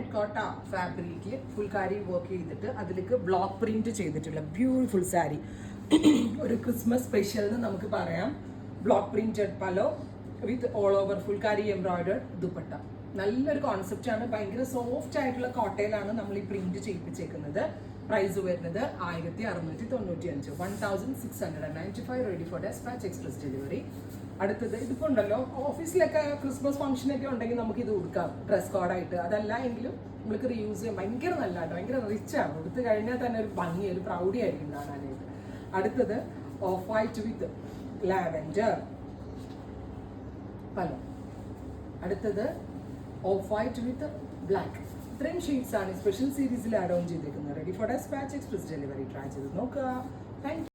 Terracotta ഫാബ്രിക്കിൽ phulkari work ചെയ്തിട്ട് അതിലേക്ക് ബ്ലോക്ക് പ്രിന്റ് ചെയ്തിട്ടുള്ള ബ്യൂട്ടിഫുൾ സാരി. ഒരു ക്രിസ്മസ് സ്പെഷ്യൽ എന്ന് നമുക്ക് പറയാം. Block printed പലോ with all over phulkari embroidered dupatta. നല്ലൊരു കോൺസെപ്റ്റ് ആണ്. ഭയങ്കര സോഫ്റ്റ് ആയിട്ടുള്ള കോട്ടയിലാണ് നമ്മൾ ഈ പ്രിന്റ് ചെയ്യിപ്പിച്ചേക്കുന്നത്. പ്രൈസ് വരുന്നത് 1695, 1695, ready for dispatch, express delivery. അടുത്തത് ഇതിപ്പോ ഉണ്ടല്ലോ, ഓഫീസിലൊക്കെ ക്രിസ്മസ് ഫംഗ്ഷൻ ഒക്കെ ഉണ്ടെങ്കിൽ നമുക്ക് ഇത് കൊടുക്കാം ഡ്രസ് കോഡായിട്ട്. അതല്ല എങ്കിലും നമുക്ക് റീയൂസ് ചെയ്യാം. ഭയങ്കര നല്ലതാണ്, ഭയങ്കര റിച്ച് ആണ്. എടുത്തു കഴിഞ്ഞാൽ തന്നെ ഒരു ഭംഗി, ഒരു പ്രൗഡി ആയിരിക്കും കാണാനായിട്ട്. അടുത്തത് ഓഫ് വൈറ്റ് വിത്ത് ലാവെൻഡർ പല. അടുത്തത് ഓഫ് വൈറ്റ് വിത്ത് ബ്ലാക്ക്. ഇത്രയും ഷെയ്ഡ്സ് ആണ് സ്പെഷ്യൽ സീരീസിൽ ആഡ് ഓൺ ചെയ്തേക്കുന്നത്. Ready for dispatch, express delivery. Try ചെയ്ത് നോക്കുക. Thank U.